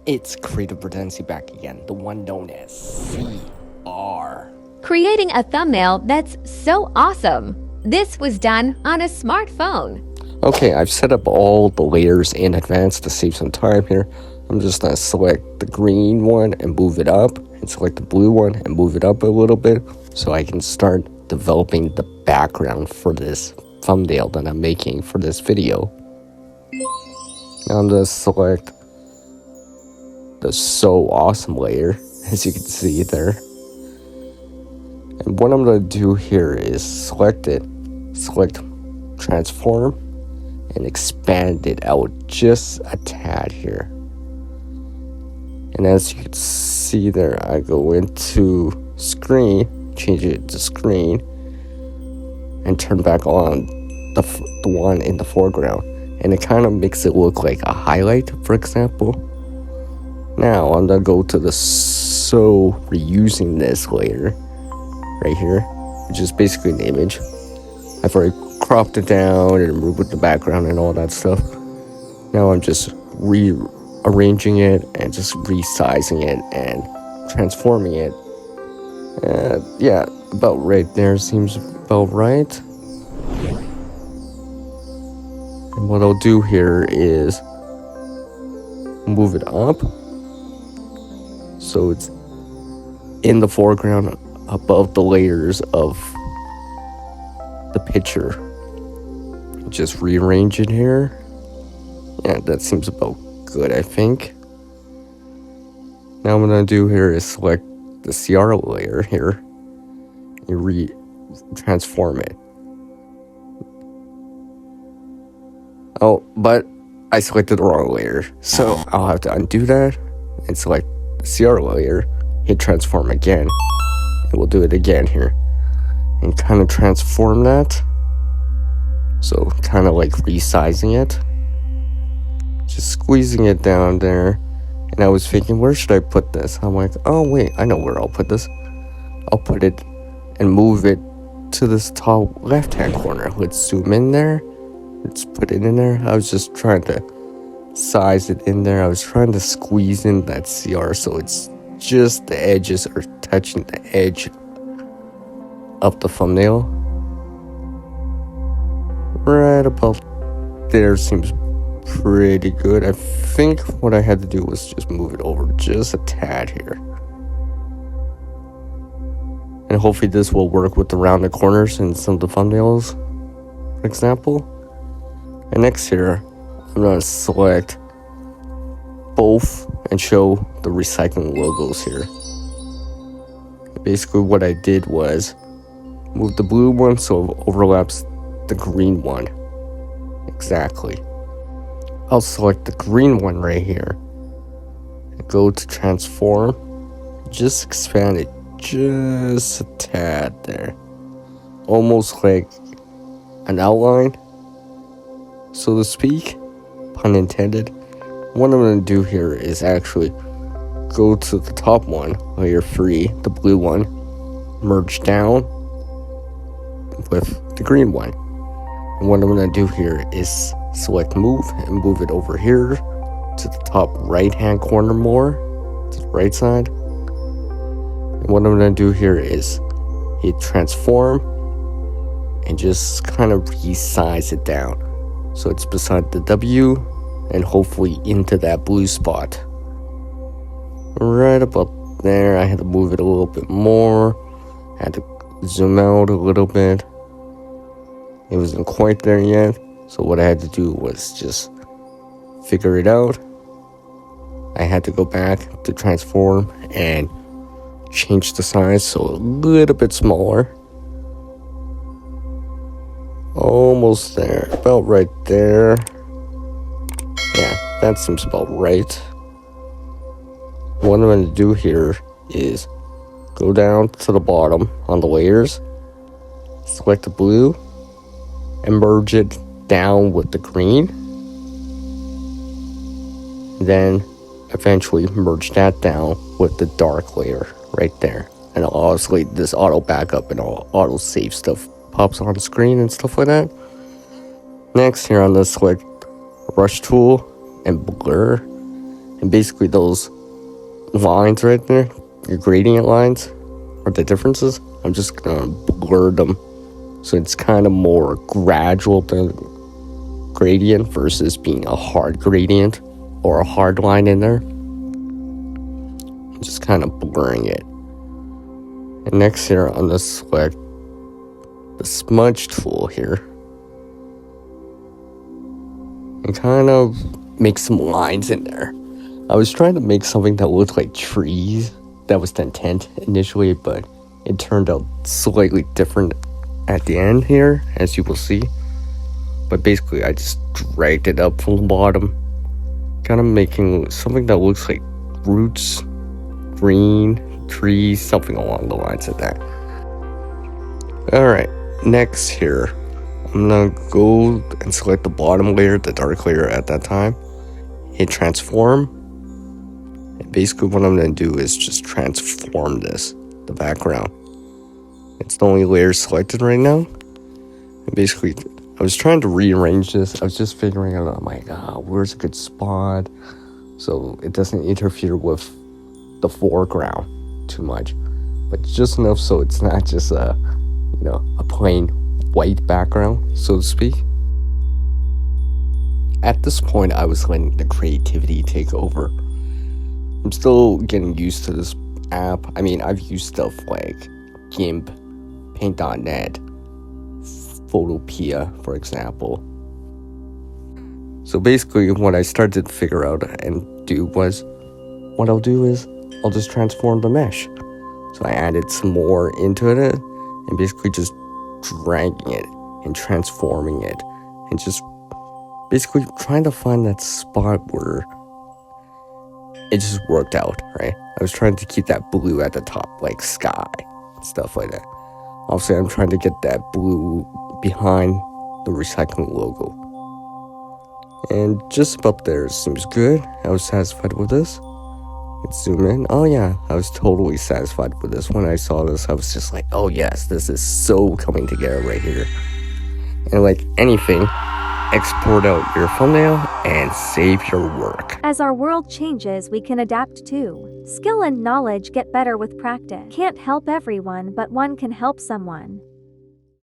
It's Creative Redundancy back again, the one known as CR. Creating a thumbnail that's so awesome. This was done on a smartphone. Okay, I've set up all the layers in advance to save some time here. I'm just going to select the green one and move it up, and select the blue one and move it up a little bit so I can start developing the background for this thumbnail that I'm making for this video. Now I'm going to select the So Awesome layer, as you can see there. And what I'm going to do here is select it, select transform, and expand it out just a tad here. And as you can see there, I go into screen, change it to screen, and turn back on the one in the foreground. And it kind of makes it look like a highlight, for example. Now I'm going to go to the So Reusing This layer right here, which is basically an image. I've already cropped it down and removed the background and all that stuff. Now I'm just rearranging it and just resizing it and transforming it. Yeah, about right there seems about right. And what I'll do here is move it up so it's in the foreground above the layers of the picture. Just rearrange it here. Yeah, that seems about good, I think. Now what I'm going to do here is select the CR layer here and transform it. Oh, but I selected the wrong layer, so I'll have to undo that and select the CR layer, hit transform again, and we'll do it again here and kind of transform that. So kind of like resizing it, just squeezing it down there. And I was thinking, where should I put this? I'm like, oh wait, I know where I'll put this. I'll put it and move it to this top left hand corner. Let's zoom in there. Let's put it in there. I was just trying to size it in there. I was trying to squeeze in that CR so it's just the edges are touching the edge of the thumbnail. Right about there seems pretty good. I think what I had to do was just move it over just a tad here. And hopefully this will work with the rounded corners in some of the thumbnails, for example. And next here, I'm going to select both and show the recycling logos here. Basically what I did was move the blue one so it overlaps the green one. Exactly. I'll select the green one right here. And go to transform. Just expand it just a tad there. Almost like an outline, so to speak. Pun intended. What I'm going to do here is actually go to the top one, layer 3, the blue one, merge down with the green one. And what I'm going to do here is select move and move it over here to the top right hand corner more, to the right side. And what I'm going to do here is hit transform and just kind of resize it down so it's beside the W and hopefully into that blue spot. Right about there. I had to move it a little bit more. I had to zoom out a little bit. It wasn't quite there yet, so what I had to do was just figure it out. I had to go back to transform and change the size so a little bit smaller. Almost there, about right there. Yeah, that seems about right. What I'm going to do here is go down to the bottom on the layers, select the blue, and merge it down with the green. Then eventually merge that down with the dark layer right there. And obviously this auto backup and auto save stuff pops on screen and stuff like that. Next here on this, select brush tool and blur And basically those lines right there, your gradient lines, or the differences, I'm just gonna blur them. So it's kind of more gradual than gradient versus being a hard gradient or a hard line in there. I'm just kind of blurring it. And next here, I'm gonna select the smudge tool here and kind of make some lines in there. I was trying to make something that looked like trees. That was the intent initially, but it turned out slightly different at the end here, as you will see. But basically I just dragged it up from the bottom, kind of making something that looks like roots, green, trees, something along the lines of that. Alright, next here, I'm gonna go and select the bottom layer, the dark layer at that time, hit transform, and basically what I'm gonna do is just transform this, the background. It's the only layer selected right now. And basically, I was trying to rearrange this. I was just figuring out, I'm like, where's a good spot so it doesn't interfere with the foreground too much, but just enough so it's not just a plain white background, so to speak. At this point, I was letting the creativity take over. I'm still getting used to this app. I mean, I've used stuff like GIMP, Paint.net, Photopea, for example. So basically, what I started to figure out and do was, what I'll do is, I'll just transform the mesh. So I added some more into it, and basically just dragging it and transforming it, and just basically trying to find that spot where it just worked out, right? I was trying to keep that blue at the top, like sky, stuff like that. Obviously, I'm trying to get that blue behind the recycling logo. And just about there seems good. I was satisfied with this. Let's zoom in. Oh yeah, I was totally satisfied with this. When I saw this, I was just like, oh yes, this is so coming together right here. And like anything, export out your thumbnail and save your work. As our world changes, we can adapt too. Skill and knowledge get better with practice. Can't help everyone, but one can help someone.